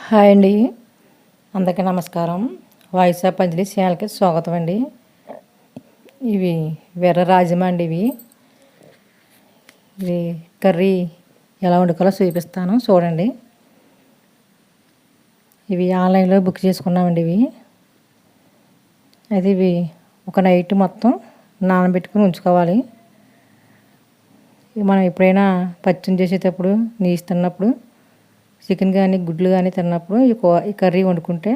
Hi అండి, అందరికీ నమస్కారం. వాయిస్ ఆఫ్ అంజలి ఛానల్కి స్వాగతం అండి. ఇవి వెర్ర రాజమా అండి. ఇవి కర్రీ ఎలా వండుకోవాలో చూపిస్తాను, చూడండి. ఇవి ఆన్లైన్లో బుక్ చేసుకున్నామండి. ఇవి ఒక నైట్ మొత్తం నానబెట్టుకుని ఉంచుకోవాలి. మనం ఎప్పుడైనా పచ్చడి చేసేటప్పుడు, నీసు తిన్నప్పుడు, చికెన్ కానీ గుడ్లు కానీ తిన్నప్పుడు ఈ కర్రీ వండుకుంటే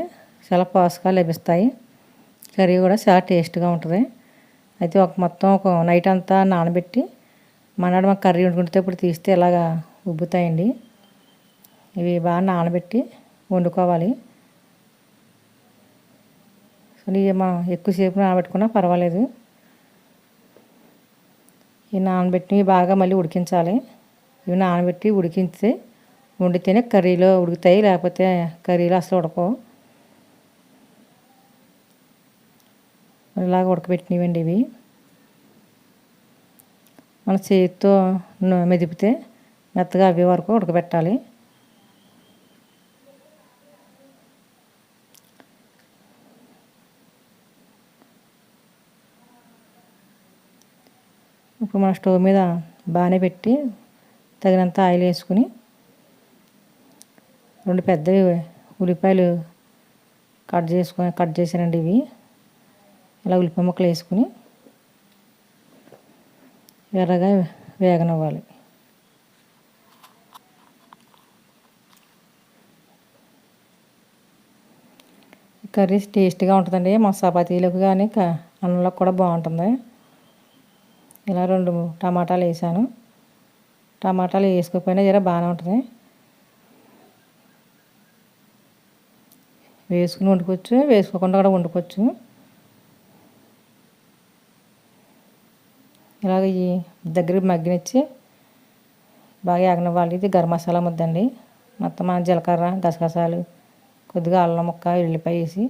చాలా పోషకాలు లభిస్తాయి. కర్రీ కూడా చాలా టేస్ట్గా ఉంటుంది. అయితే మొత్తం ఒక నైట్ అంతా నానబెట్టి మనాడు మాకు కర్రీ వండుకునేటప్పుడు తీస్తే ఇలాగా ఉబ్బుతాయండి. ఇవి బాగా నానబెట్టి వండుకోవాలి. ఇవి మనం ఎక్కువసేపు నానబెట్టుకున్నా పర్వాలేదు. ఈ నానబెట్టి బాగా మళ్ళీ ఉడికించాలి. ఇవి నానబెట్టి ఉడికించితే వండితేనే కర్రీలో ఉడుకుతాయి, లేకపోతే కర్రీలో అసలు ఉడకవు. ఇలాగ ఉడకబెట్టినవండి. ఇవి మన చేతితో మెదిపితే మెత్తగా అవి వరకు ఉడకబెట్టాలి. ఇప్పుడు మన స్టవ్ మీద బాగానే పెట్టి తగినంత ఆయిల్ వేసుకుని 2 పెద్దవి ఉల్లిపాయలు కట్ చేసానండి. ఇవి ఇలా ఉల్లిపాయ ముక్కలు వేసుకుని ఎర్రగా వేగనివ్వాలి. కర్రీ టేస్ట్గా ఉంటుందండి. మా చపాతీలకు కానీ అన్నంలోకి కూడా బాగుంటుంది. ఇలా 2 టమాటాలు వేసాను. టమాటాలు వేసుకోకపోయినా జర బాగానే ఉంటుంది. వేసుకుని వండుకోవచ్చు, వేసుకోకుండా కూడా వండుకోవచ్చు. ఇలాగ ఈ దగ్గరికి మగ్గనిచ్చి బాగా ఎగనివ్వాలి. ఇది గరం మసాలా ముద్దండి. మొత్తం జీలకర్ర, గసగసాలు, కొద్దిగా అల్లం ముక్క, ఎల్లిపాయ వేసి,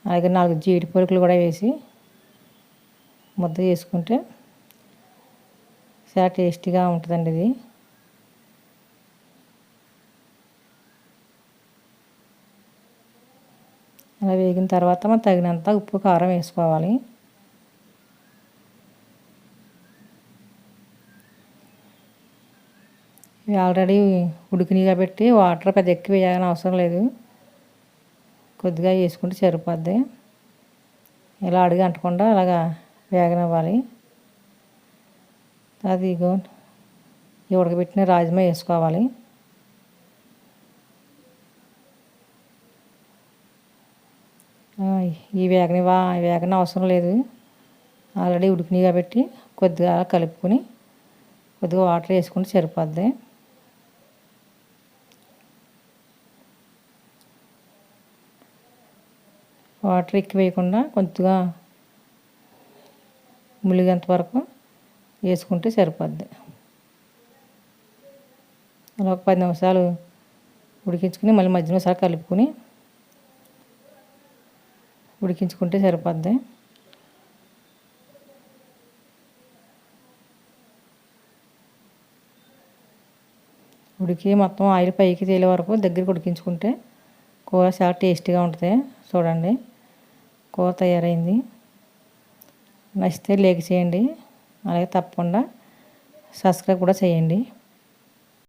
అలాగే 4 జీడి పలుకులు కూడా వేసి ముద్ద చేసుకుంటే చాలా టేస్టీగా ఉంటుందండి. ఇది అలా వేగిన తర్వాత మనం తగినంత ఉప్పు, కారం వేసుకోవాలి. ఇవి ఆల్రెడీ ఉడికినాయి కాబట్టి వాటర్ పెద్ద ఎక్కువ వేయాలని అవసరం లేదు. కొద్దిగా వేసుకుంటే సరిపోద్ది. ఇలా అడుగు అంటకుండా అలాగా వేగనివ్వాలి. అది ఈ ఉడకబెట్టిన రాజ్మా వేసుకోవాలి. ఈ వేగన అవసరం లేదు, ఆల్రెడీ ఉడికినాయి కాబట్టి కొద్దిగా కలుపుకొని కొద్దిగా వాటర్ వేసుకుంటే సరిపోద్ది. వాటర్ ఎక్కువ వేయకుండా కొద్దిగా ములిగేంత వరకు వేసుకుంటే సరిపోద్ది. అలా ఒక 10 నిమిషాలు ఉడికించుకుని మళ్ళీ మధ్యలో ఒకసారి కలుపుకొని ఉడికించుకుంటే సరిపోద్ది. ఉడికి మొత్తం ఆయిల్ పైకి తేలే వరకు దగ్గరికి ఉడికించుకుంటే కూర చాలా టేస్టీగా ఉంటుంది. చూడండి, కూర తయారైంది. నచ్చితే లైక్ చేయండి, అలాగే తప్పకుండా సబ్స్క్రైబ్ కూడా చేయండి.